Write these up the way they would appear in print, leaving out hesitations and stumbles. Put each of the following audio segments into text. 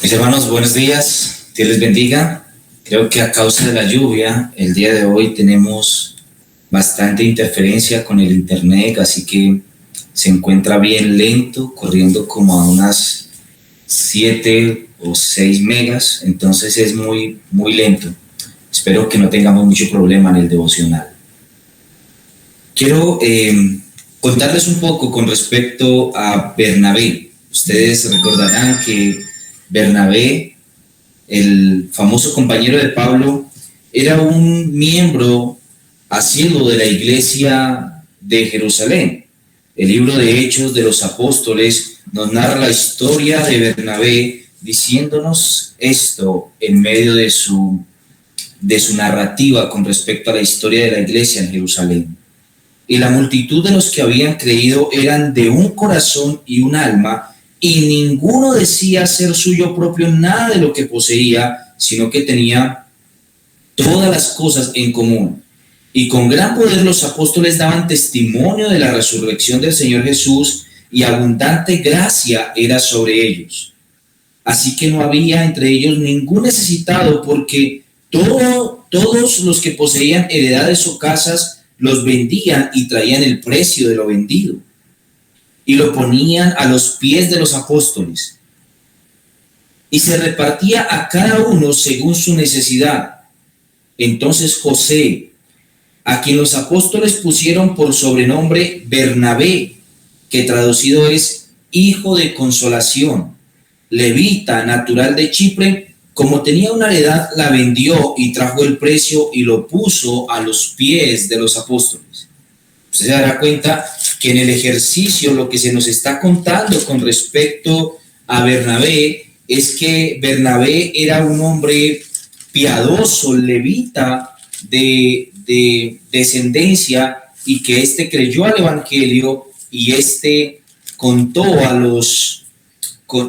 Mis hermanos, buenos días, Dios les bendiga. Creo que a causa de la lluvia, el día de hoy tenemos bastante interferencia con el internet, así que se encuentra bien lento, corriendo como a unas 7 o 6 megas, entonces es muy lento. Espero que no tengamos mucho problema en el devocional. Quiero contarles un poco con respecto a Bernabé. Ustedes recordarán que Bernabé, el famoso compañero de Pablo, era un miembro asiduo de la iglesia de Jerusalén. El libro de Hechos de los Apóstoles nos narra la historia de Bernabé, diciéndonos esto en medio de su narrativa con respecto a la historia de la iglesia en Jerusalén. Y la multitud de los que habían creído eran de un corazón y un alma, y ninguno decía ser suyo propio nada de lo que poseía, sino que tenía todas las cosas en común. Y con gran poder los apóstoles daban testimonio de la resurrección del Señor Jesús, y abundante gracia era sobre ellos. Así que no había entre ellos ningún necesitado, porque todos los que poseían heredades o casas los vendían y traían el precio de lo vendido y lo ponían a los pies de los apóstoles, y se repartía a cada uno según su necesidad. Entonces José, a quien los apóstoles pusieron por sobrenombre Bernabé, que traducido es hijo de consolación, levita, natural de Chipre, como tenía una heredad, la vendió y trajo el precio y lo puso a los pies de los apóstoles. Usted se dará cuenta que en el ejercicio lo que se nos está contando con respecto a Bernabé es que Bernabé era un hombre piadoso, levita, de descendencia, y que éste creyó al evangelio, y éste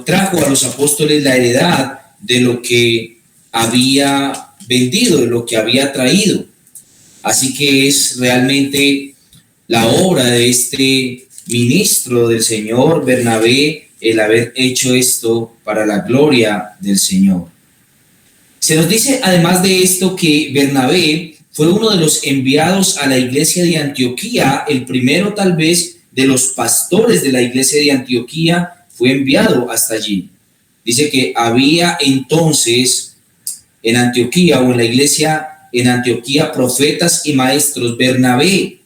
trajo a los apóstoles la heredad de lo que había vendido, de lo que había traído. Así que es realmente la obra de este ministro del Señor, Bernabé, el haber hecho esto para la gloria del Señor. Se nos dice además de esto que Bernabé fue uno de los enviados a la iglesia de Antioquía, el primero tal vez de los pastores de la iglesia de Antioquía fue enviado hasta allí. Dice que había entonces en Antioquía, o en la iglesia en Antioquía, profetas y maestros: Bernabé,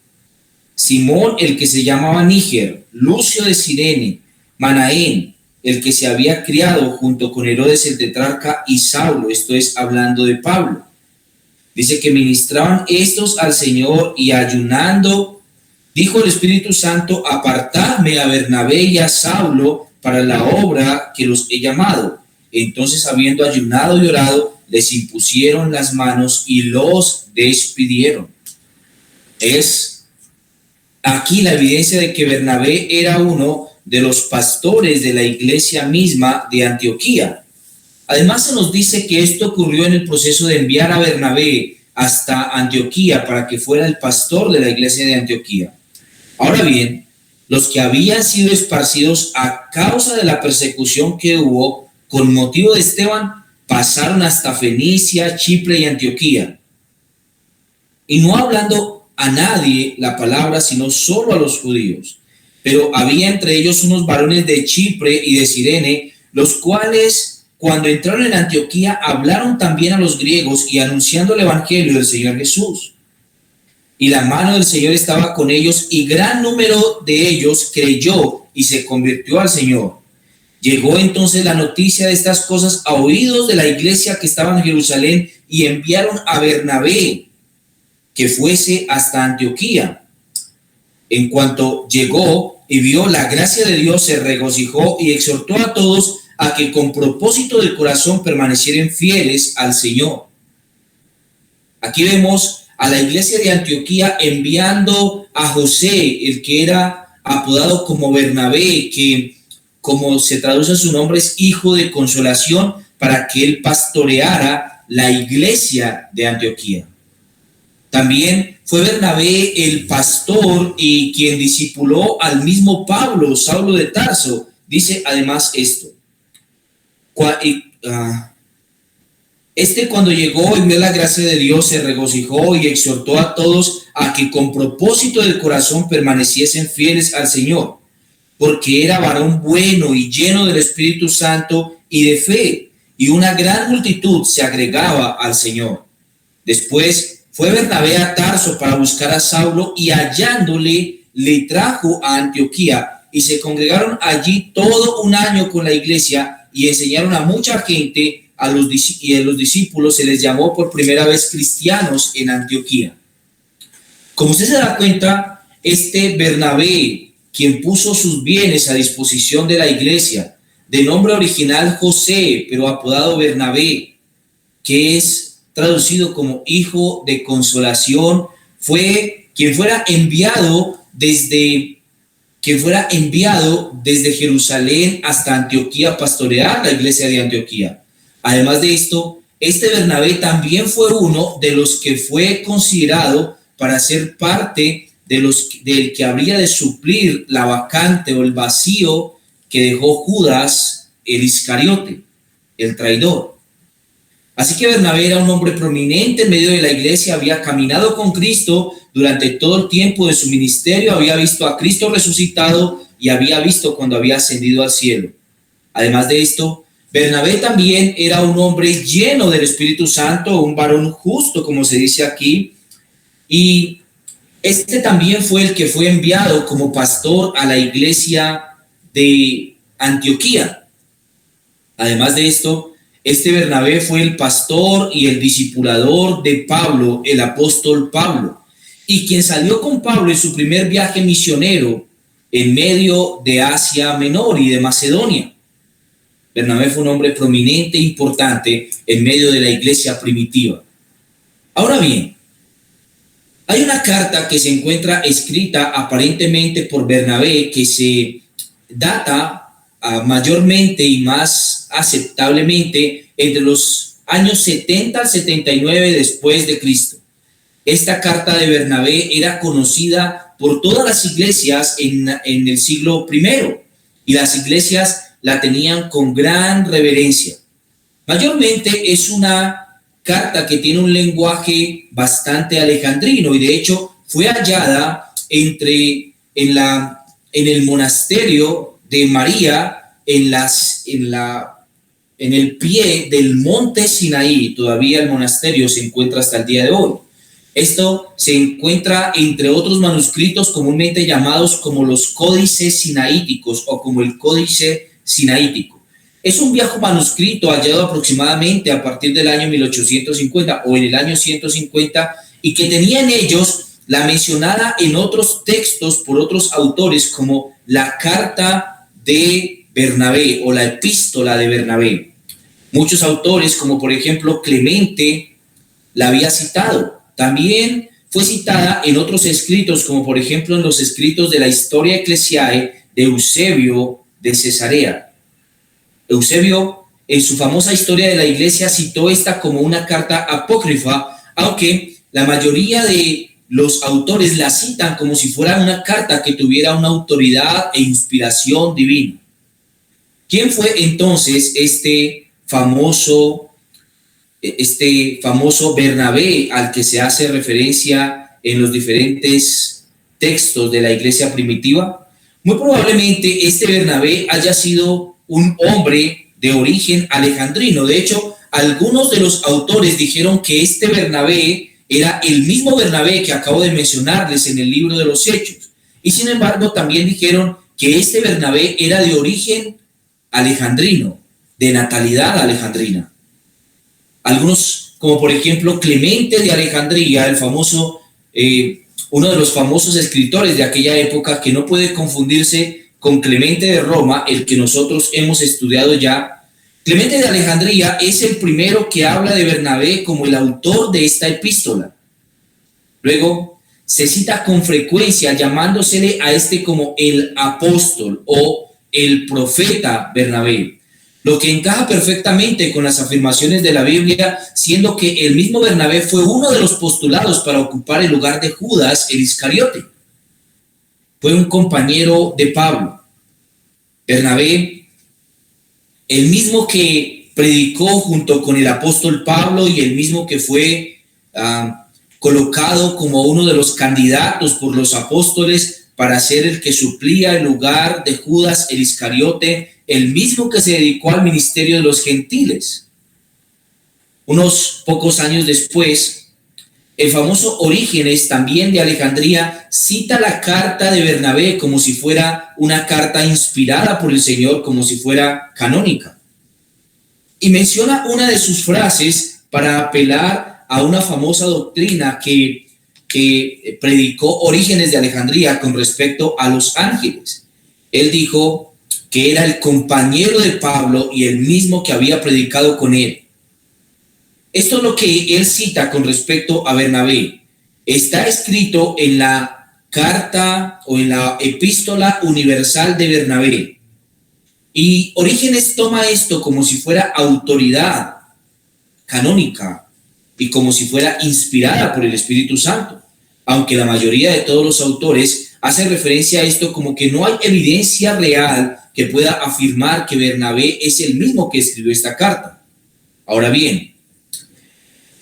Simón, el que se llamaba Níger, Lucio de Cirene, Manaén, el que se había criado junto con Herodes el tetrarca, y Saulo, esto es hablando de Pablo. Dice que ministraban estos al Señor, y ayunando, dijo el Espíritu Santo: apartadme a Bernabé y a Saulo para la obra que los he llamado. Entonces, habiendo ayunado y orado, les impusieron las manos y los despidieron. Es aquí la evidencia de que Bernabé era uno de los pastores de la iglesia misma de Antioquía. Además, se nos dice que esto ocurrió en el proceso de enviar a Bernabé hasta Antioquía para que fuera el pastor de la iglesia de Antioquía. Ahora bien, los que habían sido esparcidos a causa de la persecución que hubo con motivo de Esteban pasaron hasta Fenicia, Chipre y Antioquía, y no hablando a nadie la palabra, sino solo a los judíos. Pero había entre ellos unos varones de Chipre y de Cirene, los cuales, cuando entraron en Antioquía, hablaron también a los griegos, y anunciando el evangelio del Señor Jesús. Y la mano del Señor estaba con ellos, y gran número de ellos creyó y se convirtió al Señor. Llegó entonces la noticia de estas cosas a oídos de la iglesia que estaba en Jerusalén, y enviaron a Bernabé que fuese hasta Antioquía. En cuanto llegó y vio la gracia de Dios, se regocijó y exhortó a todos a que con propósito del corazón permanecieran fieles al Señor. Aquí vemos a la iglesia de Antioquía enviando a José, el que era apodado como Bernabé, que como se traduce su nombre es hijo de consolación, para que él pastoreara la iglesia de Antioquía. También fue Bernabé el pastor y quien discipuló al mismo Pablo, Saulo de Tarso. Dice además esto: Cuando llegó y vio la gracia de Dios, se regocijó y exhortó a todos a que con propósito del corazón permaneciesen fieles al Señor, porque era varón bueno y lleno del Espíritu Santo y de fe, y una gran multitud se agregaba al Señor. Después fue Bernabé a Tarso para buscar a Saulo, y hallándole le trajo a Antioquía, y se congregaron allí todo un año con la iglesia y enseñaron a mucha gente. A los discípulos se les llamó por primera vez cristianos en Antioquía. Como usted se da cuenta, Bernabé, quien puso sus bienes a disposición de la iglesia, de nombre original José, pero apodado Bernabé, que es traducido como hijo de consolación, fue quien fuera enviado desde Jerusalén hasta Antioquía a pastorear la iglesia de Antioquía. Además de esto, Bernabé también fue uno de los que fue considerado para ser parte del que habría de suplir la vacante o el vacío que dejó Judas el Iscariote, el traidor. Así que Bernabé era un hombre prominente en medio de la iglesia, había caminado con Cristo durante todo el tiempo de su ministerio, había visto a Cristo resucitado y había visto cuando había ascendido al cielo. Además de esto, Bernabé también era un hombre lleno del Espíritu Santo, un varón justo, como se dice aquí, y también fue el que fue enviado como pastor a la iglesia de Antioquía. Además de esto, Bernabé fue el pastor y el discipulador de Pablo, el apóstol Pablo, y quien salió con Pablo en su primer viaje misionero en medio de Asia Menor y de Macedonia. Bernabé fue un hombre prominente e importante en medio de la iglesia primitiva. Ahora bien, hay una carta que se encuentra escrita aparentemente por Bernabé que se data mayormente y más aceptablemente entre los años 70 al 79 después de Cristo. Esta carta de Bernabé era conocida por todas las iglesias en el siglo I, y las iglesias la tenían con gran reverencia. Mayormente es una carta que tiene un lenguaje bastante alejandrino, y de hecho fue hallada en el monasterio de María en el pie del monte Sinaí. Todavía el monasterio se encuentra hasta el día de hoy. Esto se encuentra entre otros manuscritos comúnmente llamados como los códices sinaíticos o como el códice sinaítico. Es un viejo manuscrito hallado aproximadamente a partir del año 1850 o en el año 150, y que tenía en ellos la mencionada en otros textos por otros autores como la carta de Bernabé o la epístola de Bernabé. Muchos autores, como por ejemplo Clemente, la había citado. También fue citada en otros escritos, como por ejemplo en los escritos de la Historia Ecclesiae de Eusebio de Cesarea. Eusebio, en su famosa Historia de la Iglesia, citó esta como una carta apócrifa, aunque la mayoría de los autores la citan como si fuera una carta que tuviera una autoridad e inspiración divina. ¿Quién fue entonces este famoso Bernabé al que se hace referencia en los diferentes textos de la iglesia primitiva? Muy probablemente Bernabé haya sido un hombre de origen alejandrino. De hecho, algunos de los autores dijeron que Bernabé era el mismo Bernabé que acabo de mencionarles en el libro de los Hechos. Y sin embargo, también dijeron que Bernabé era de origen alejandrino, de natalidad alejandrina. Algunos, como por ejemplo Clemente de Alejandría, el famoso, uno de los famosos escritores de aquella época, que no puede confundirse con Clemente de Roma, el que nosotros hemos estudiado ya. Clemente de Alejandría es el primero que habla de Bernabé como el autor de esta epístola. Luego se cita con frecuencia llamándosele a como el apóstol o el profeta Bernabé, lo que encaja perfectamente con las afirmaciones de la Biblia, siendo que el mismo Bernabé fue uno de los postulados para ocupar el lugar de Judas el Iscariote. Fue un compañero de Pablo. Bernabé, el mismo que predicó junto con el apóstol Pablo y el mismo que fue colocado como uno de los candidatos por los apóstoles para ser el que suplía el lugar de Judas el Iscariote, el mismo que se dedicó al ministerio de los gentiles. Unos pocos años después, el famoso Orígenes, también de Alejandría, cita la carta de Bernabé como si fuera una carta inspirada por el Señor, como si fuera canónica. Y menciona una de sus frases para apelar a una famosa doctrina que predicó Orígenes de Alejandría con respecto a los ángeles. Él dijo que era el compañero de Pablo y el mismo que había predicado con él. Esto es lo que él cita con respecto a Bernabé. Está escrito en la carta o en la epístola universal de Bernabé. Y Orígenes toma esto como si fuera autoridad canónica y como si fuera inspirada por el Espíritu Santo. Aunque la mayoría de todos los autores hacen referencia a esto como que no hay evidencia real que pueda afirmar que Bernabé es el mismo que escribió esta carta. Ahora bien,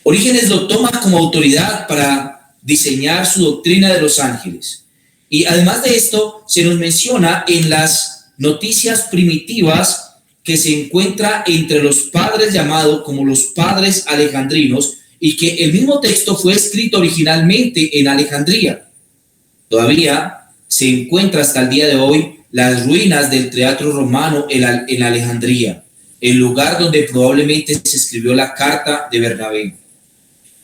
Orígenes lo toma como autoridad para diseñar su doctrina de los ángeles. Y además de esto, se nos menciona en las noticias primitivas que se encuentra entre los padres llamados como los padres alejandrinos y que el mismo texto fue escrito originalmente en Alejandría. Todavía se encuentra hasta el día de hoy las ruinas del Teatro Romano en Alejandría, el lugar donde probablemente se escribió la carta de Bernabé.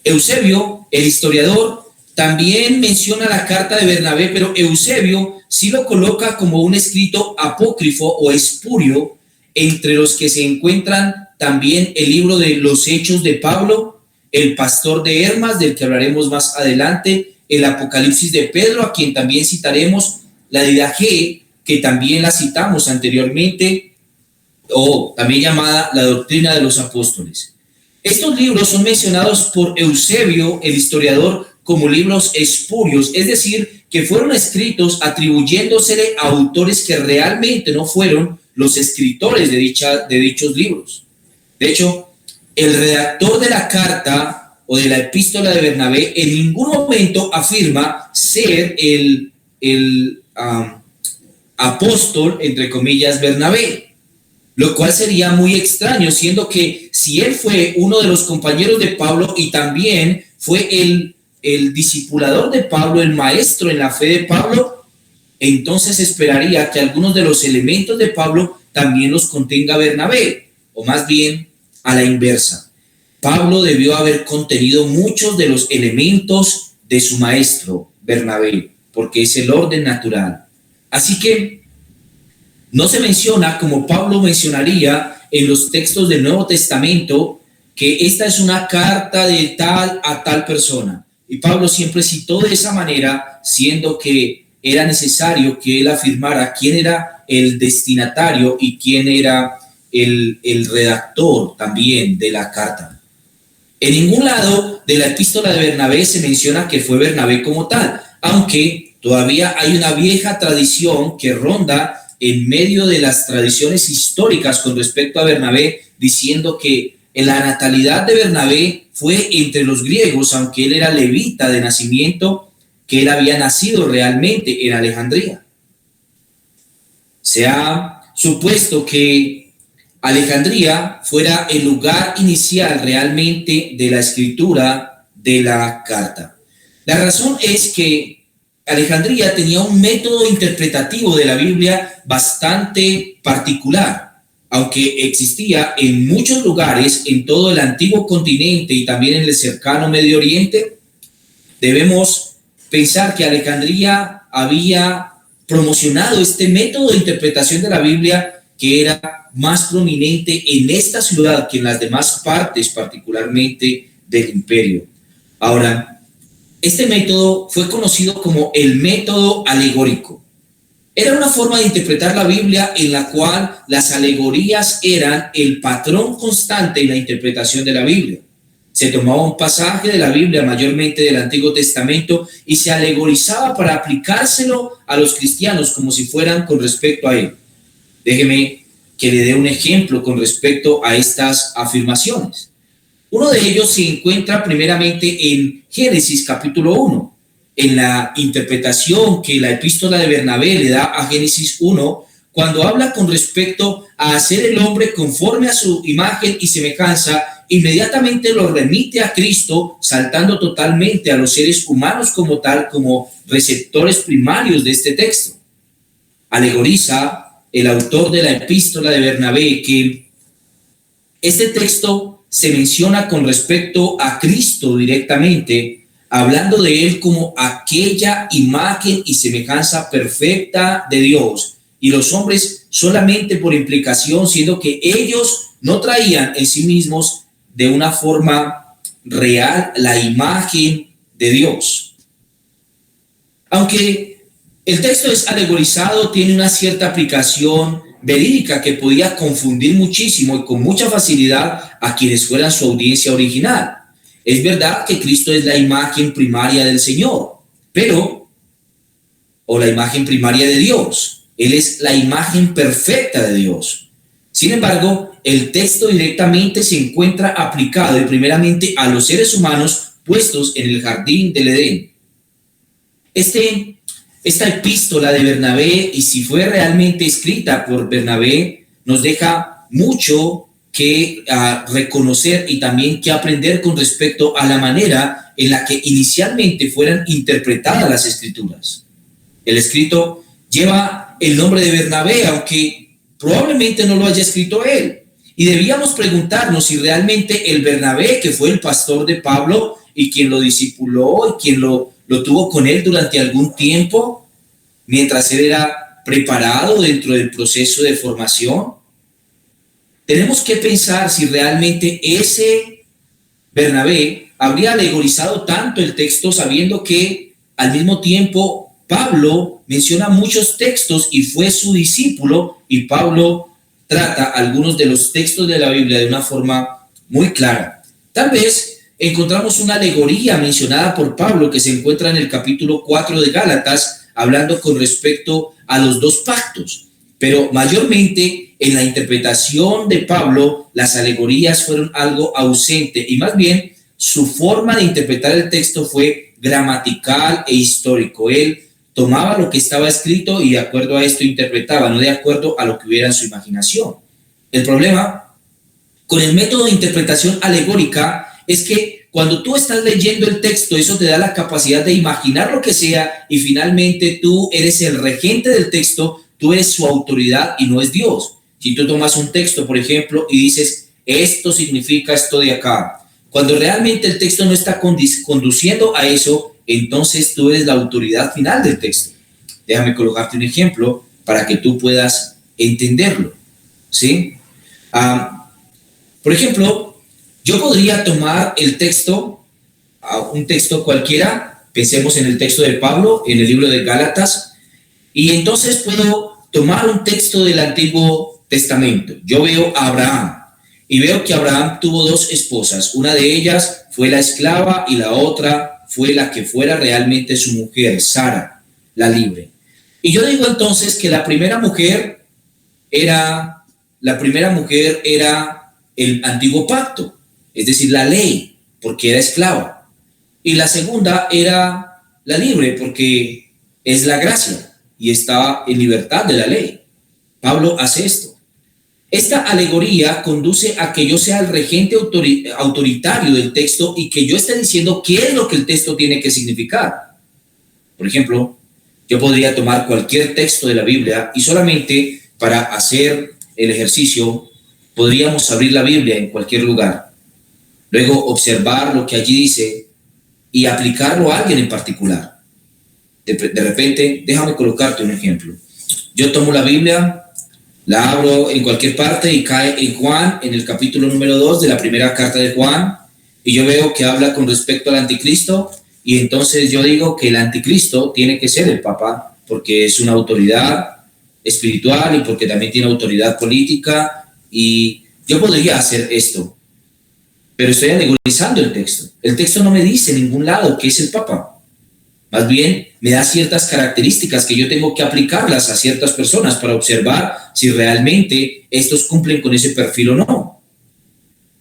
Eusebio, el historiador, también menciona la carta de Bernabé, pero Eusebio sí lo coloca como un escrito apócrifo o espurio, entre los que se encuentran también el libro de los Hechos de Pablo, el Pastor de Hermas, del que hablaremos más adelante, el Apocalipsis de Pedro, a quien también citaremos, la Didache, que también la citamos anteriormente, o también llamada la Doctrina de los Apóstoles. Estos libros son mencionados por Eusebio, el historiador, como libros espurios, es decir, que fueron escritos atribuyéndosele a autores que realmente no fueron los escritores de dichos libros. De hecho, el redactor de la carta o de la epístola de Bernabé en ningún momento afirma ser el apóstol, entre comillas, Bernabé. Lo cual sería muy extraño, siendo que si él fue uno de los compañeros de Pablo y también fue el discipulador de Pablo, el maestro en la fe de Pablo, entonces esperaría que algunos de los elementos de Pablo también los contenga Bernabé, o más bien a la inversa. Pablo debió haber contenido muchos de los elementos de su maestro, Bernabé, porque es el orden natural. Así que no se menciona, como Pablo mencionaría en los textos del Nuevo Testamento, que esta es una carta de tal a tal persona. Y Pablo siempre citó de esa manera, siendo que era necesario que él afirmara quién era el destinatario y quién era el redactor también de la carta. En ningún lado de la epístola de Bernabé se menciona que fue Bernabé como tal, aunque todavía hay una vieja tradición que ronda en medio de las tradiciones históricas con respecto a Bernabé, diciendo que en la natalidad de Bernabé fue entre los griegos, aunque él era levita de nacimiento, que él había nacido realmente en Alejandría. Se ha supuesto que Alejandría fuera el lugar inicial realmente de la escritura de la carta. La razón es que Alejandría tenía un método interpretativo de la Biblia bastante particular, aunque existía en muchos lugares en todo el antiguo continente y también en el cercano Medio Oriente. Debemos pensar que Alejandría había promocionado este método de interpretación de la Biblia que era más prominente en esta ciudad que en las demás partes, particularmente del imperio. Ahora, este método fue conocido como el método alegórico. Era una forma de interpretar la Biblia en la cual las alegorías eran el patrón constante en la interpretación de la Biblia. Se tomaba un pasaje de la Biblia, mayormente del Antiguo Testamento, y se alegorizaba para aplicárselo a los cristianos como si fueran con respecto a él. Déjeme que le dé un ejemplo con respecto a estas afirmaciones. Uno de ellos se encuentra primeramente en Génesis capítulo 1, en la interpretación que la epístola de Bernabé le da a Génesis 1, cuando habla con respecto a hacer el hombre conforme a su imagen y semejanza. Inmediatamente lo remite a Cristo, saltando totalmente a los seres humanos como tal, como receptores primarios de este texto. Alegoriza el autor de la epístola de Bernabé que este texto se menciona con respecto a Cristo directamente, hablando de él como aquella imagen y semejanza perfecta de Dios, y los hombres solamente por implicación, siendo que ellos no traían en sí mismos de una forma real la imagen de Dios. Aunque el texto es alegorizado, tiene una cierta aplicación verídica que podía confundir muchísimo y con mucha facilidad a quienes fueran su audiencia original. Es verdad que Cristo es la imagen primaria del Señor, o la imagen primaria de Dios. Él es la imagen perfecta de Dios. Sin embargo, el texto directamente se encuentra aplicado y primeramente a los seres humanos puestos en el jardín del Edén. Esta epístola de Bernabé, y si fue realmente escrita por Bernabé, nos deja mucho que reconocer y también que aprender con respecto a la manera en la que inicialmente fueran interpretadas las escrituras. El escrito lleva el nombre de Bernabé, aunque probablemente no lo haya escrito él. Y debíamos preguntarnos si realmente el Bernabé, que fue el pastor de Pablo y quien lo discipuló y quien lo tuvo con él durante algún tiempo, mientras él era preparado dentro del proceso de formación, tenemos que pensar si realmente ese Bernabé habría alegorizado tanto el texto, sabiendo que al mismo tiempo Pablo menciona muchos textos y fue su discípulo, y Pablo trata algunos de los textos de la Biblia de una forma muy clara. Tal vez encontramos una alegoría mencionada por Pablo que se encuentra en el capítulo 4 de Gálatas, hablando con respecto a los dos pactos, pero mayormente en la interpretación de Pablo las alegorías fueron algo ausente, y más bien su forma de interpretar el texto fue gramatical e histórico. Él tomaba lo que estaba escrito y de acuerdo a esto interpretaba, no de acuerdo a lo que hubiera en su imaginación. El problema con el método de interpretación alegórica es que cuando tú estás leyendo el texto, eso te da la capacidad de imaginar lo que sea, y finalmente tú eres el regente del texto, tú eres su autoridad y no es Dios. Si tú tomas un texto, por ejemplo, y dices, esto significa esto de acá, cuando realmente el texto no está conduciendo a eso, entonces tú eres la autoridad final del texto. Déjame colocarte un ejemplo para que tú puedas entenderlo, ¿sí? Por ejemplo, yo podría tomar el texto, un texto cualquiera, pensemos en el texto de Pablo, en el libro de Gálatas, y entonces puedo tomar un texto del Antiguo Testamento. Yo veo a Abraham, y veo que Abraham tuvo dos esposas. Una de ellas fue la esclava y la otra fue la que fuera realmente su mujer, Sara, la libre. Y yo digo entonces que la primera mujer era el antiguo pacto, es decir, la ley, porque era esclava. Y la segunda era la libre, porque es la gracia y estaba en libertad de la ley. Pablo hace esto. Esta alegoría conduce a que yo sea el regente autoritario del texto y que yo esté diciendo qué es lo que el texto tiene que significar. Por ejemplo, yo podría tomar cualquier texto de la Biblia y solamente para hacer el ejercicio podríamos abrir la Biblia en cualquier lugar, luego observar lo que allí dice y aplicarlo a alguien en particular. De repente, déjame colocarte un ejemplo. Yo tomo la Biblia, la abro en cualquier parte y cae en Juan, en el capítulo número 2 de la primera carta de Juan, y yo veo que habla con respecto al anticristo, y entonces yo digo que el anticristo tiene que ser el Papa, porque es una autoridad espiritual y porque también tiene autoridad política, y yo podría hacer esto, pero estoy alegorizando el texto. El texto no me dice en ningún lado que es el Papa. Más bien, me da ciertas características que yo tengo que aplicarlas a ciertas personas para observar si realmente estos cumplen con ese perfil o no.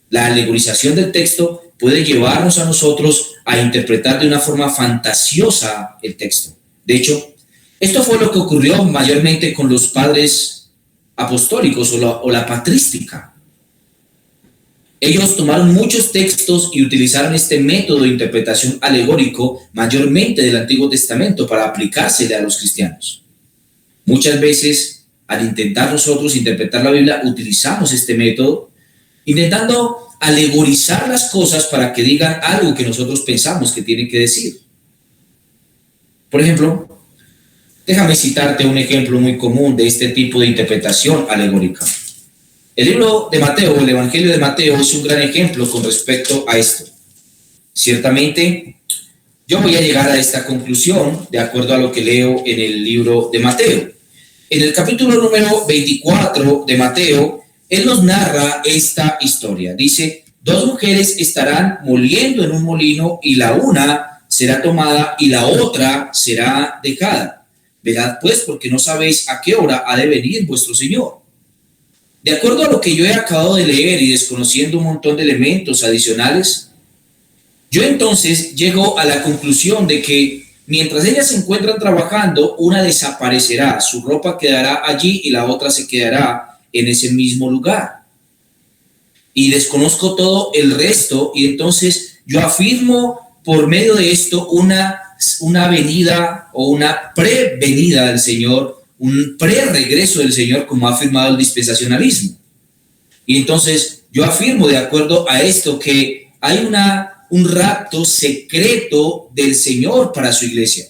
La alegorización del texto puede llevarnos a nosotros a interpretar de una forma fantasiosa el texto. De hecho, esto fue lo que ocurrió mayormente con los padres apostólicos o la patrística. Ellos tomaron muchos textos y utilizaron este método de interpretación alegórico mayormente del Antiguo Testamento para aplicársele a los cristianos. Muchas veces, al intentar nosotros interpretar la Biblia, utilizamos este método, intentando alegorizar las cosas para que digan algo que nosotros pensamos que tienen que decir. Por ejemplo, déjame citarte un ejemplo muy común de este tipo de interpretación alegórica. El libro de Mateo, el Evangelio de Mateo, es un gran ejemplo con respecto a esto. Ciertamente, yo voy a llegar a esta conclusión de acuerdo a lo que leo en el libro de Mateo. En el capítulo número 24 de Mateo, él nos narra esta historia. Dice, 2 mujeres estarán moliendo en un molino y la una será tomada y la otra será dejada. Velad pues, porque no sabéis a qué hora ha de venir vuestro Señor. De acuerdo a lo que yo he acabado de leer y desconociendo un montón de elementos adicionales, yo entonces llego a la conclusión de que mientras ellas se encuentran trabajando, una desaparecerá, su ropa quedará allí y la otra se quedará en ese mismo lugar. Y desconozco todo el resto y entonces yo afirmo por medio de esto una venida o una prevenida del Señor, un pre-regreso del Señor, como ha afirmado el dispensacionalismo. Y entonces yo afirmo de acuerdo a esto que hay un rapto secreto del Señor para su iglesia.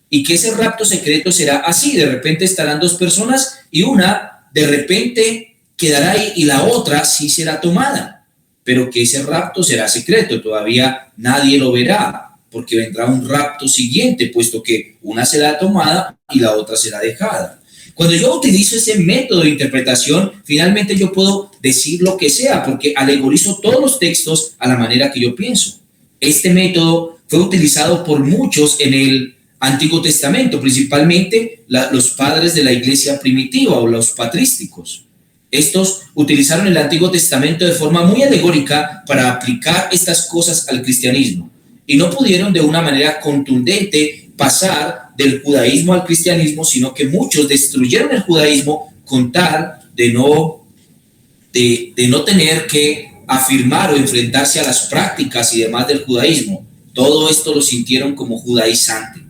Y que ese rapto secreto será así, de repente estarán 2 personas y una de repente quedará ahí y la otra sí será tomada. Pero que ese rapto será secreto, todavía nadie lo verá, porque vendrá un rapto siguiente, puesto que una será tomada y la otra será dejada. Cuando yo utilizo ese método de interpretación, finalmente yo puedo decir lo que sea, porque alegorizo todos los textos a la manera que yo pienso. Este método fue utilizado por muchos en el Antiguo Testamento, principalmente los padres de la iglesia primitiva o los patrísticos. Estos utilizaron el Antiguo Testamento de forma muy alegórica para aplicar estas cosas al cristianismo. Y no pudieron de una manera contundente pasar del judaísmo al cristianismo, sino que muchos destruyeron el judaísmo con tal de no tener que afirmar o enfrentarse a las prácticas y demás del judaísmo. Todo esto lo sintieron como judaizante.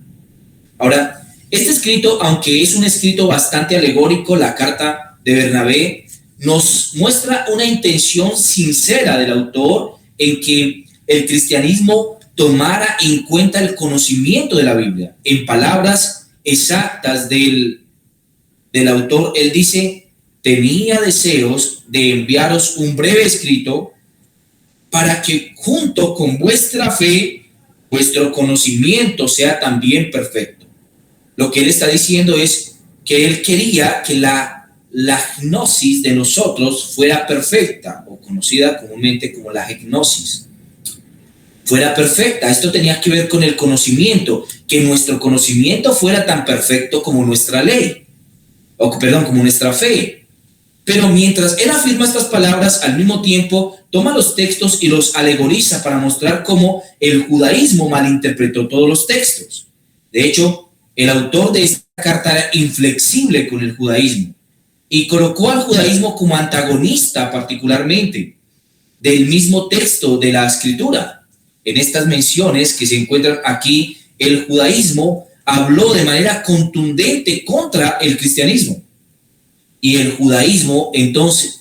Ahora, este escrito, aunque es un escrito bastante alegórico, la carta de Bernabé, nos muestra una intención sincera del autor en que el cristianismo tomara en cuenta el conocimiento de la Biblia. En palabras exactas del autor, él dice, tenía deseos de enviaros un breve escrito para que junto con vuestra fe, vuestro conocimiento sea también perfecto. Lo que él está diciendo es que él quería que la gnosis de nosotros fuera perfecta, o conocida comúnmente como la gnosis. Fuera perfecta. Esto tenía que ver con el conocimiento, que nuestro conocimiento fuera tan perfecto como nuestra ley, como nuestra fe. Pero mientras él afirma estas palabras, al mismo tiempo toma los textos y los alegoriza para mostrar cómo el judaísmo malinterpretó todos los textos. De hecho, el autor de esta carta era inflexible con el judaísmo y colocó al judaísmo como antagonista particularmente del mismo texto de la escritura. En estas menciones que se encuentran aquí, el judaísmo habló de manera contundente contra el cristianismo. Y el judaísmo entonces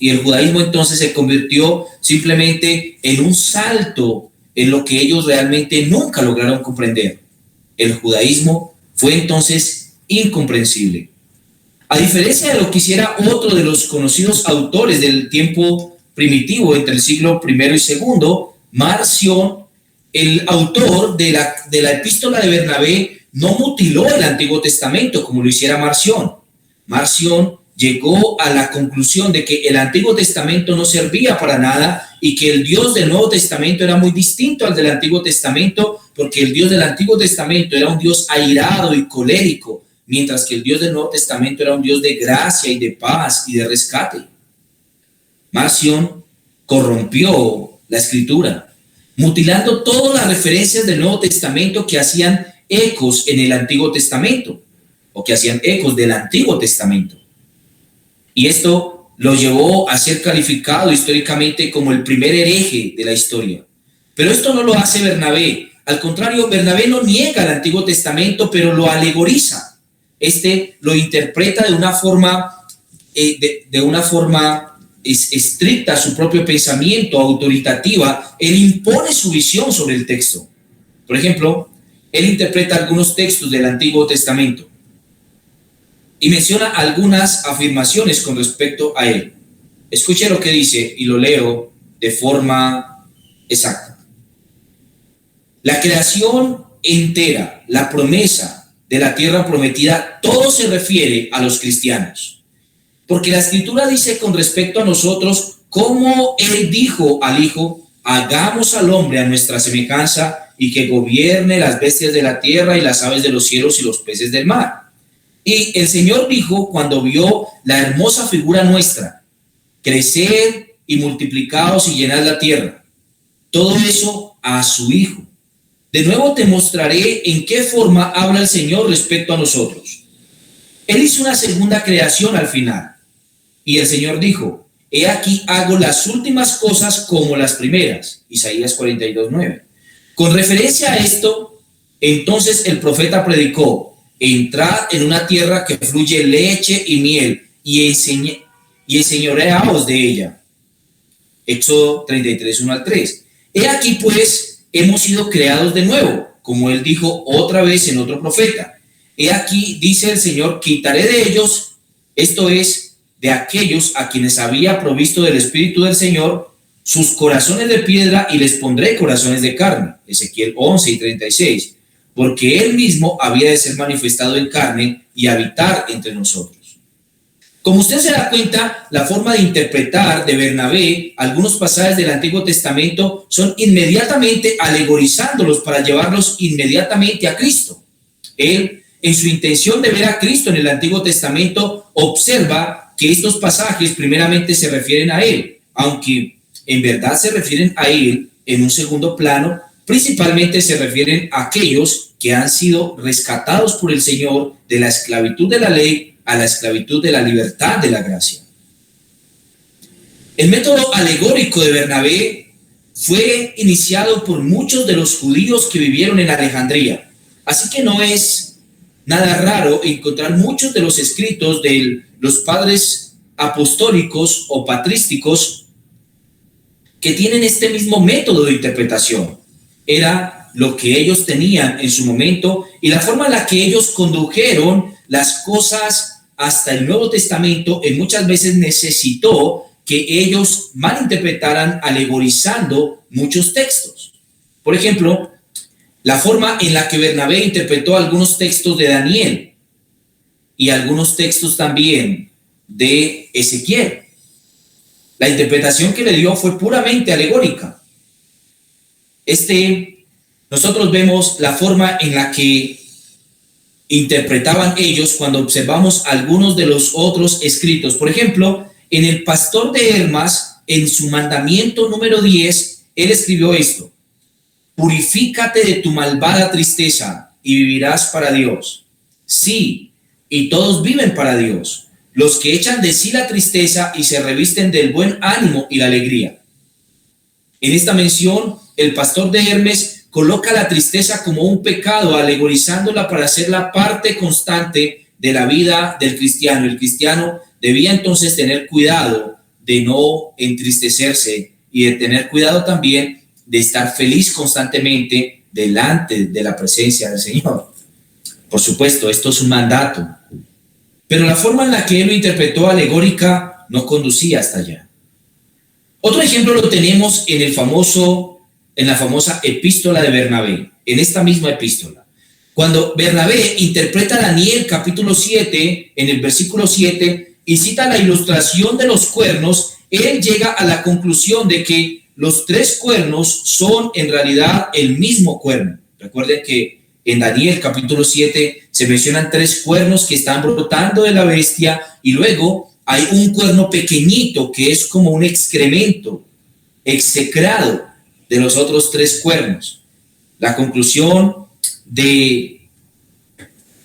se convirtió simplemente en un salto en lo que ellos realmente nunca lograron comprender. El judaísmo fue entonces incomprensible. A diferencia de lo que hiciera otro de los conocidos autores del tiempo primitivo entre el siglo I y II, Marción, el autor de la epístola de Bernabé, no mutiló el Antiguo Testamento como lo hiciera Marción. Marción llegó a la conclusión de que el Antiguo Testamento no servía para nada y que el Dios del Nuevo Testamento era muy distinto al del Antiguo Testamento, porque el Dios del Antiguo Testamento era un Dios airado y colérico, mientras que el Dios del Nuevo Testamento era un Dios de gracia y de paz y de rescate. Marción corrompió la Escritura, mutilando todas las referencias del Nuevo Testamento que hacían ecos en el Antiguo Testamento, o que hacían ecos del Antiguo Testamento. Y esto lo llevó a ser calificado históricamente como el primer hereje de la historia. Pero esto no lo hace Bernabé. Al contrario, Bernabé no niega el Antiguo Testamento, pero lo alegoriza. Lo interpreta de una forma, estricta, su propio pensamiento, autoritativa. Él impone su visión sobre el texto. Por ejemplo, él interpreta algunos textos del Antiguo Testamento y menciona algunas afirmaciones con respecto a él. Escuche lo que dice y lo leo de forma exacta. La creación entera, la promesa de la tierra prometida, todo se refiere a los cristianos. Porque la Escritura dice con respecto a nosotros, como él dijo al Hijo, hagamos al hombre a nuestra semejanza y que gobierne las bestias de la tierra y las aves de los cielos y los peces del mar. Y el Señor dijo cuando vio la hermosa figura nuestra, creced y multiplicaos y llenad la tierra. Todo eso a su Hijo. De nuevo te mostraré en qué forma habla el Señor respecto a nosotros. Él hizo una segunda creación al final. Y el Señor dijo, he aquí hago las últimas cosas como las primeras. Isaías 42:9. Con referencia a esto, entonces el profeta predicó, entrad en una tierra que fluye leche y miel y enseñoreaos de ella. Éxodo 33:1-3. He aquí pues hemos sido creados de nuevo, como él dijo otra vez en otro profeta. He aquí, dice el Señor, quitaré de ellos, esto es, de aquellos a quienes había provisto del Espíritu del Señor, sus corazones de piedra y les pondré corazones de carne. Ezequiel 11:36. Porque él mismo había de ser manifestado en carne y habitar entre nosotros. Como usted se da cuenta, la forma de interpretar de Bernabé algunos pasajes del Antiguo Testamento son inmediatamente alegorizándolos para llevarlos inmediatamente a Cristo. Él, en su intención de ver a Cristo en el Antiguo Testamento, observa que estos pasajes primeramente se refieren a él, aunque en verdad se refieren a él en un segundo plano. Principalmente se refieren a aquellos que han sido rescatados por el Señor de la esclavitud de la ley a la esclavitud de la libertad de la gracia. El método alegórico de Bernabé fue iniciado por muchos de los judíos que vivieron en Alejandría. Así que no es nada raro encontrar muchos de los escritos de los padres apostólicos o patrísticos que tienen este mismo método de interpretación. Era lo que ellos tenían en su momento y la forma en la que ellos condujeron las cosas hasta el Nuevo Testamento en muchas veces necesitó que ellos malinterpretaran alegorizando muchos textos. Por ejemplo, la forma en la que Bernabé interpretó algunos textos de Daniel y algunos textos también de Ezequiel. La interpretación que le dio fue puramente alegórica. Nosotros vemos la forma en la que interpretaban ellos cuando observamos algunos de los otros escritos. Por ejemplo, en el pastor de Hermas, en su mandamiento número 10, él escribió esto: purifícate de tu malvada tristeza y vivirás para Dios. Sí, y todos viven para Dios, los que echan de sí la tristeza y se revisten del buen ánimo y la alegría. En esta mención, el pastor de Hermes coloca la tristeza como un pecado, alegorizándola para ser la parte constante de la vida del cristiano. El cristiano debía entonces tener cuidado de no entristecerse y de tener cuidado también de estar feliz constantemente delante de la presencia del Señor. Por supuesto, esto es un mandato, pero la forma en la que él lo interpretó alegórica no conducía hasta allá. Otro ejemplo lo tenemos en la famosa epístola de Bernabé, en esta misma epístola. Cuando Bernabé interpreta Daniel capítulo 7, en el versículo 7, y cita la ilustración de los cuernos, él llega a la conclusión de que los 3 cuernos son en realidad el mismo cuerno. Recuerden que en Daniel capítulo 7 se mencionan 3 cuernos que están brotando de la bestia, y luego hay un cuerno pequeñito que es como un excremento execrado de los otros 3 cuernos. La conclusión de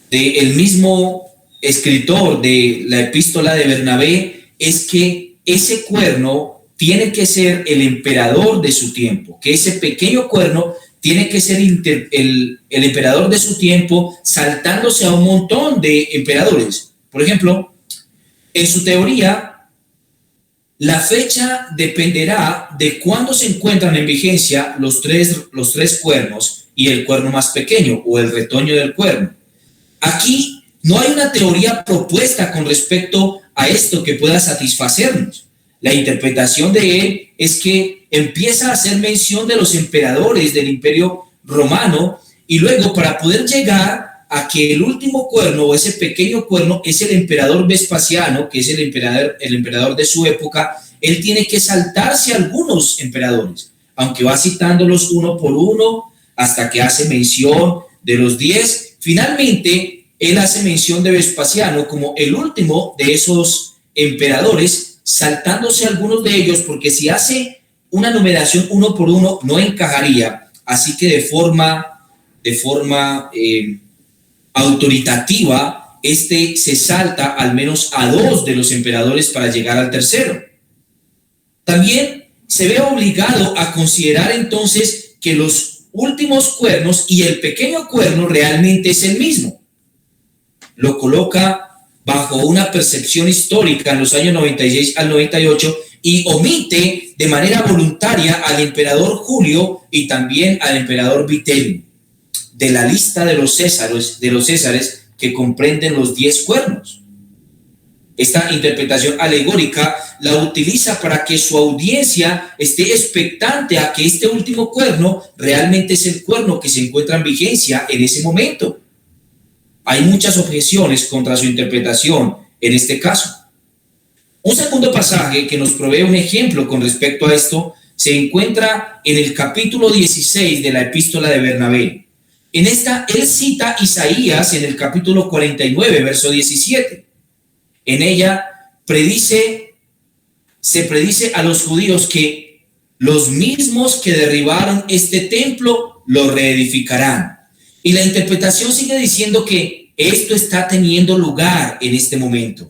el mismo escritor de la epístola de Bernabé es que ese cuerno tiene que ser el emperador de su tiempo, que ese pequeño cuerno tiene que ser el emperador de su tiempo, saltándose a un montón de emperadores. Por ejemplo, en su teoría, la fecha dependerá de cuándo se encuentran en vigencia los tres cuernos y el cuerno más pequeño o el retoño del cuerno. Aquí no hay una teoría propuesta con respecto a esto que pueda satisfacernos. La interpretación de él es que empieza a hacer mención de los emperadores del Imperio Romano, y luego, para poder llegar a que el último cuerno o ese pequeño cuerno es el emperador Vespasiano, que es el emperador de su época, él tiene que saltarse a algunos emperadores, aunque va citándolos uno por uno hasta que hace mención de los 10. Finalmente, él hace mención de Vespasiano como el último de esos emperadores, saltándose algunos de ellos, porque si hace una numeración uno por uno no encajaría. Así que de forma autoritativa, se salta al menos a 2 de los emperadores para llegar al tercero. También se ve obligado a considerar entonces que los últimos cuernos y el pequeño cuerno realmente es el mismo. Lo coloca bajo una percepción histórica en los años 96 al 98 y omite de manera voluntaria al emperador Julio y también al emperador Vitelio de la lista de los Césares que comprenden los 10 cuernos. Esta interpretación alegórica la utiliza para que su audiencia esté expectante a que este último cuerno realmente es el cuerno que se encuentra en vigencia en ese momento. Hay muchas objeciones contra su interpretación en este caso. Un segundo pasaje que nos provee un ejemplo con respecto a esto se encuentra en el capítulo 16 de la epístola de Bernabé. En esta, él cita Isaías en el capítulo 49, verso 17. En ella se predice a los judíos que los mismos que derribaron este templo lo reedificarán. Y la interpretación sigue diciendo que esto está teniendo lugar en este momento.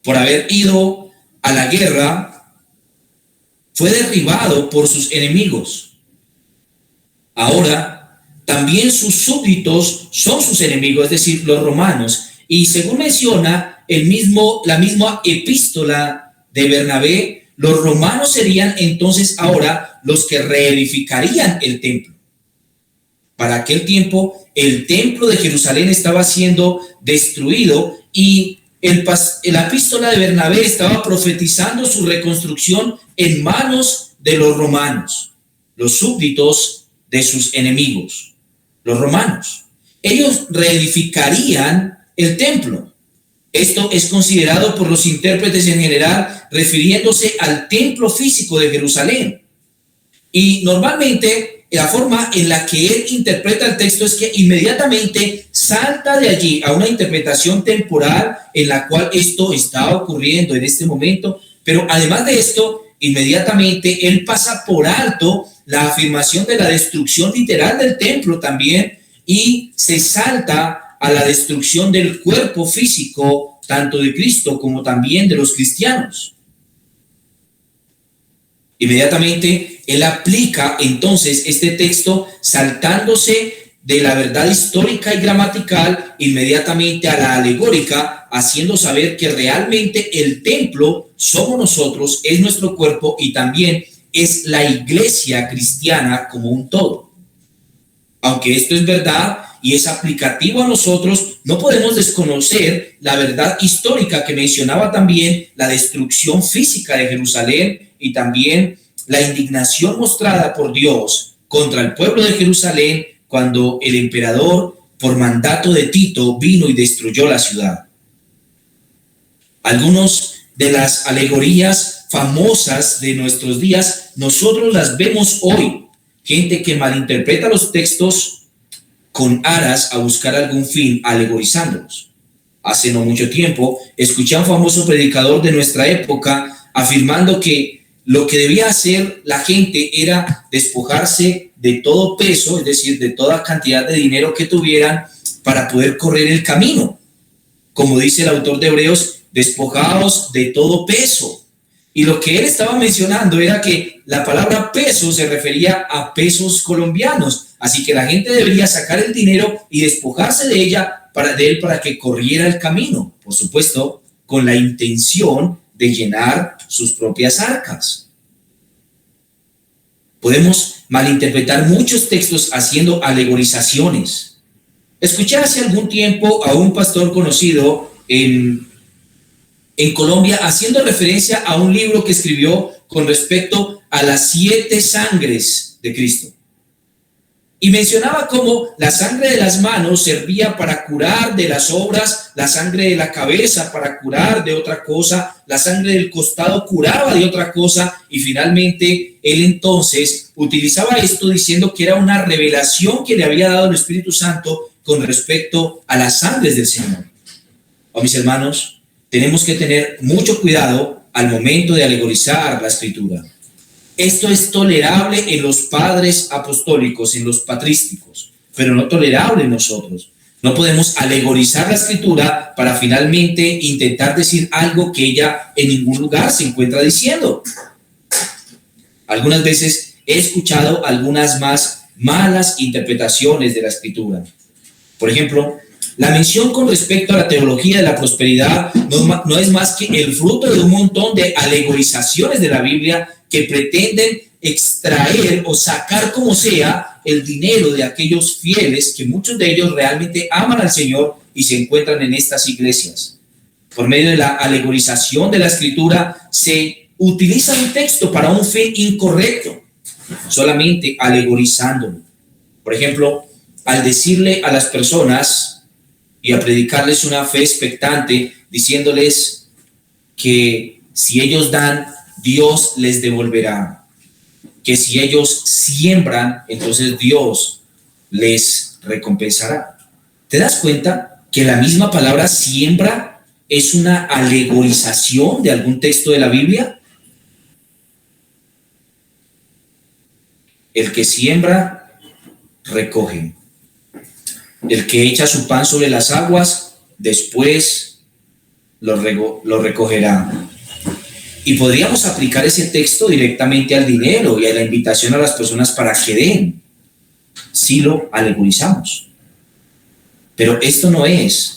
Por haber ido a la guerra, fue derribado por sus enemigos. Ahora, también sus súbditos son sus enemigos, es decir, los romanos. Y según menciona la misma epístola de Bernabé, los romanos serían entonces ahora los que reedificarían el templo. Para aquel tiempo, el templo de Jerusalén estaba siendo destruido y la epístola de Bernabé estaba profetizando su reconstrucción en manos de los romanos, los súbditos de sus enemigos, los romanos. Ellos reedificarían el templo. Esto es considerado por los intérpretes en general refiriéndose al templo físico de Jerusalén. Y normalmente la forma en la que él interpreta el texto es que inmediatamente salta de allí a una interpretación temporal en la cual esto está ocurriendo en este momento, pero además de esto, inmediatamente él pasa por alto la afirmación de la destrucción literal del templo también y se salta a la destrucción del cuerpo físico, tanto de Cristo como también de los cristianos. Inmediatamente él aplica entonces este texto saltándose de la verdad histórica y gramatical inmediatamente a la alegórica, haciendo saber que realmente el templo somos nosotros, es nuestro cuerpo y también es la iglesia cristiana como un todo. Aunque esto es verdad y es aplicativo a nosotros, no podemos desconocer la verdad histórica que mencionaba también la destrucción física de Jerusalén y también la indignación mostrada por Dios contra el pueblo de Jerusalén cuando el emperador, por mandato de Tito, vino y destruyó la ciudad. Algunos de las alegorías famosas de nuestros días, nosotros las vemos hoy. Gente que malinterpreta los textos con aras a buscar algún fin, alegorizándolos. Hace no mucho tiempo, escuché a un famoso predicador de nuestra época afirmando que lo que debía hacer la gente era despojarse de todo peso, es decir, de toda cantidad de dinero que tuvieran para poder correr el camino. Como dice el autor de Hebreos, despojados de todo peso. Y lo que él estaba mencionando era que la palabra peso se refería a pesos colombianos. Así que la gente debería sacar el dinero y despojarse de él para que corriera el camino. Por supuesto, con la intención de llenar sus propias arcas. Podemos malinterpretar muchos textos haciendo alegorizaciones. Escuché hace algún tiempo a un pastor conocido en Colombia haciendo referencia a un libro que escribió con respecto a las 7 sangres de Cristo. Y mencionaba cómo la sangre de las manos servía para curar de las obras, la sangre de la cabeza para curar de otra cosa, la sangre del costado curaba de otra cosa, y finalmente él entonces utilizaba esto diciendo que era una revelación que le había dado el Espíritu Santo con respecto a las sangres del Señor. Oh, mis hermanos, tenemos que tener mucho cuidado al momento de alegorizar la Escritura. Esto es tolerable en los padres apostólicos, en los patrísticos, pero no tolerable en nosotros. No podemos alegorizar la Escritura para finalmente intentar decir algo que ella en ningún lugar se encuentra diciendo. Algunas veces he escuchado algunas más malas interpretaciones de la Escritura. Por ejemplo, la mención con respecto a la teología de la prosperidad no es más que el fruto de un montón de alegorizaciones de la Biblia que pretenden extraer o sacar como sea el dinero de aquellos fieles, que muchos de ellos realmente aman al Señor y se encuentran en estas iglesias. Por medio de la alegorización de la Escritura se utiliza un texto para un fin incorrecto, solamente alegorizándolo. Por ejemplo, al decirle a las personas y a predicarles una fe expectante, diciéndoles que si ellos dan, Dios les devolverá, que si ellos siembran, entonces Dios les recompensará. ¿Te das cuenta que la misma palabra siembra es una alegorización de algún texto de la Biblia? El que siembra, recoge. El que echa su pan sobre las aguas, después lo recogerá. Y podríamos aplicar ese texto directamente al dinero y a la invitación a las personas para que den, si lo alegorizamos. Pero esto no es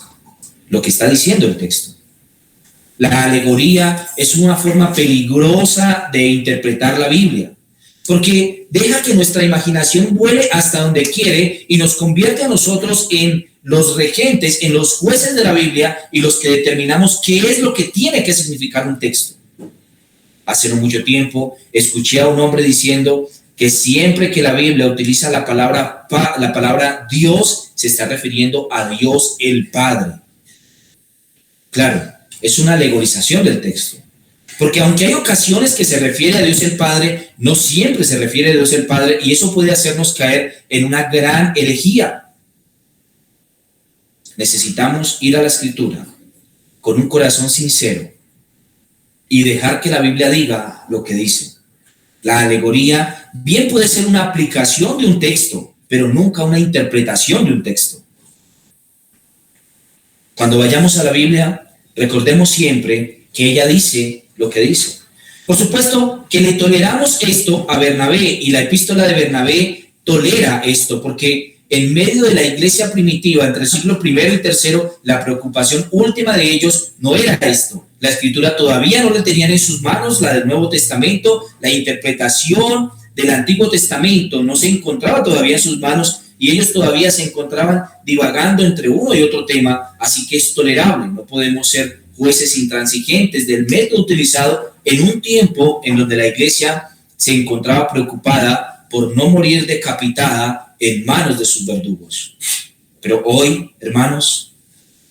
lo que está diciendo el texto. La alegoría es una forma peligrosa de interpretar la Biblia, porque deja que nuestra imaginación vuele hasta donde quiere y nos convierte a nosotros en los regentes, en los jueces de la Biblia y los que determinamos qué es lo que tiene que significar un texto. Hace no mucho tiempo escuché a un hombre diciendo que siempre que la Biblia utiliza la palabra Dios, se está refiriendo a Dios el Padre. Claro, es una alegorización del texto. Porque aunque hay ocasiones que se refiere a Dios el Padre, no siempre se refiere a Dios el Padre, y eso puede hacernos caer en una gran herejía. Necesitamos ir a la Escritura con un corazón sincero y dejar que la Biblia diga lo que dice. La alegoría bien puede ser una aplicación de un texto, pero nunca una interpretación de un texto. Cuando vayamos a la Biblia, recordemos siempre que ella dice lo que dice. Por supuesto que le toleramos esto a Bernabé, y la epístola de Bernabé tolera esto, porque en medio de la iglesia primitiva, entre el siglo I y III, la preocupación última de ellos no era esto. La Escritura todavía no la tenían en sus manos, la del Nuevo Testamento, la interpretación del Antiguo Testamento no se encontraba todavía en sus manos, y ellos todavía se encontraban divagando entre uno y otro tema, así que es tolerable. No podemos ser jueces intransigentes del método utilizado en un tiempo en donde la iglesia se encontraba preocupada por no morir decapitada en manos de sus verdugos. Pero hoy, hermanos,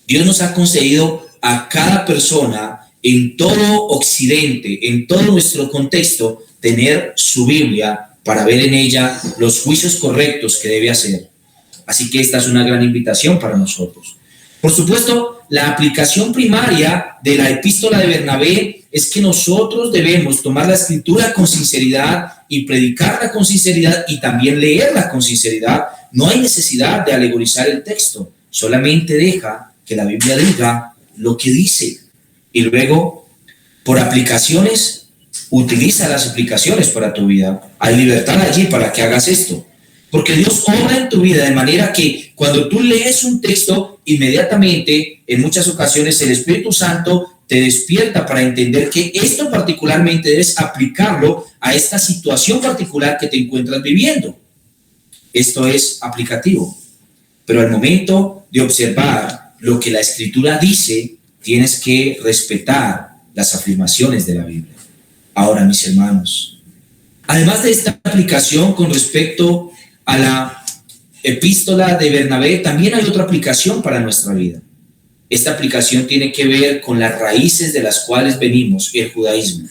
Dios nos ha concedido a cada persona en todo Occidente, en todo nuestro contexto, tener su Biblia para ver en ella los juicios correctos que debe hacer. Así que esta es una gran invitación para nosotros. Por supuesto, la aplicación primaria de la epístola de Bernabé es que nosotros debemos tomar la escritura con sinceridad y predicarla con sinceridad y también leerla con sinceridad. No hay necesidad de alegorizar el texto, solamente deja que la Biblia diga lo que dice. Y luego, por aplicaciones, utiliza las aplicaciones para tu vida. Hay libertad allí para que hagas esto. Porque Dios obra en tu vida de manera que cuando tú lees un texto, inmediatamente, en muchas ocasiones, el Espíritu Santo te despierta para entender que esto particularmente debes aplicarlo a esta situación particular que te encuentras viviendo. Esto es aplicativo. Pero al momento de observar lo que la Escritura dice, tienes que respetar las afirmaciones de la Biblia. Ahora, mis hermanos, además de esta aplicación con respecto a la epístola de Bernabé, también hay otra aplicación para nuestra vida. Esta aplicación tiene que ver con las raíces de las cuales venimos, el judaísmo.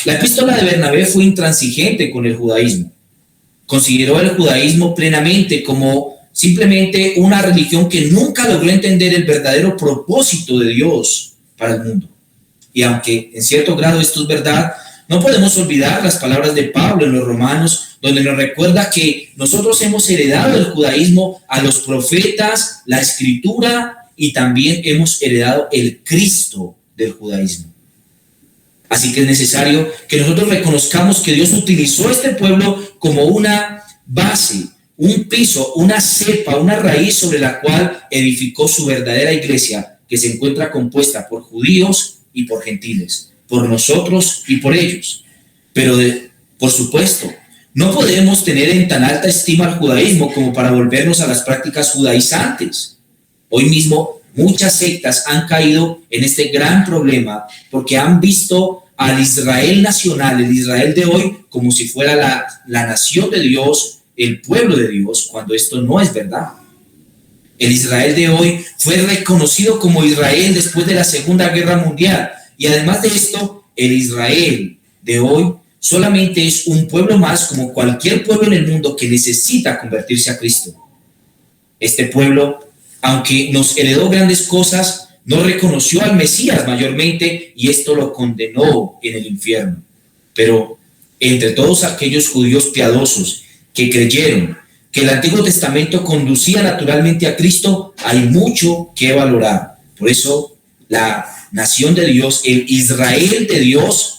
La epístola de Bernabé fue intransigente con el judaísmo. Consideró el judaísmo plenamente como simplemente una religión que nunca logró entender el verdadero propósito de Dios para el mundo. Y aunque en cierto grado esto es verdad, no podemos olvidar las palabras de Pablo en los Romanos, donde nos recuerda que nosotros hemos heredado el judaísmo a los profetas, la escritura, y también hemos heredado el Cristo del judaísmo. Así que es necesario que nosotros reconozcamos que Dios utilizó este pueblo como una base, un piso, una cepa, una raíz sobre la cual edificó su verdadera iglesia, que se encuentra compuesta por judíos y por gentiles, por nosotros y por ellos. Pero por supuesto, no podemos tener en tan alta estima al judaísmo como para volvernos a las prácticas judaizantes. Hoy mismo muchas sectas han caído en este gran problema porque han visto al Israel nacional, el Israel de hoy, como si fuera la nación de Dios, el pueblo de Dios, cuando esto no es verdad. El Israel de hoy fue reconocido como Israel después de la Segunda Guerra Mundial. Y además de esto, el Israel de hoy solamente es un pueblo más como cualquier pueblo en el mundo que necesita convertirse a Cristo. Este pueblo, aunque nos heredó grandes cosas, no reconoció al Mesías mayormente y esto lo condenó en el infierno. Pero entre todos aquellos judíos piadosos que creyeron que el Antiguo Testamento conducía naturalmente a Cristo, hay mucho que valorar. Por eso la nación de Dios, el Israel de Dios,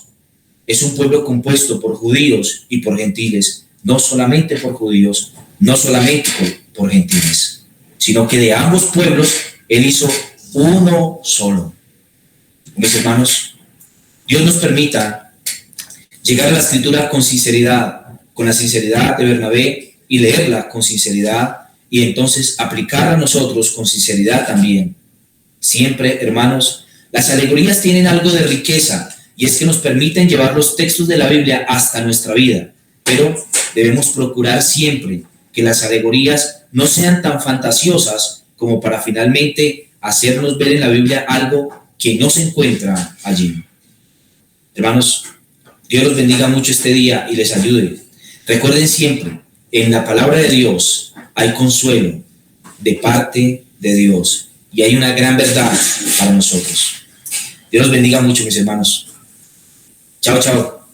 es un pueblo compuesto por judíos y por gentiles, no solamente por judíos, no solamente por gentiles, sino que de ambos pueblos Él hizo uno solo. Mis hermanos, Dios nos permita llegar a la Escritura con sinceridad, con la sinceridad de Bernabé, y leerla con sinceridad, y entonces aplicarla a nosotros con sinceridad también. Siempre, hermanos, las alegorías tienen algo de riqueza, y es que nos permiten llevar los textos de la Biblia hasta nuestra vida, pero debemos procurar siempre que las alegorías no sean tan fantasiosas como para finalmente hacernos ver en la Biblia algo que no se encuentra allí. Hermanos, Dios los bendiga mucho este día y les ayude. Recuerden siempre, en la palabra de Dios hay consuelo de parte de Dios y hay una gran verdad para nosotros. Dios los bendiga mucho, mis hermanos. Chao, chao.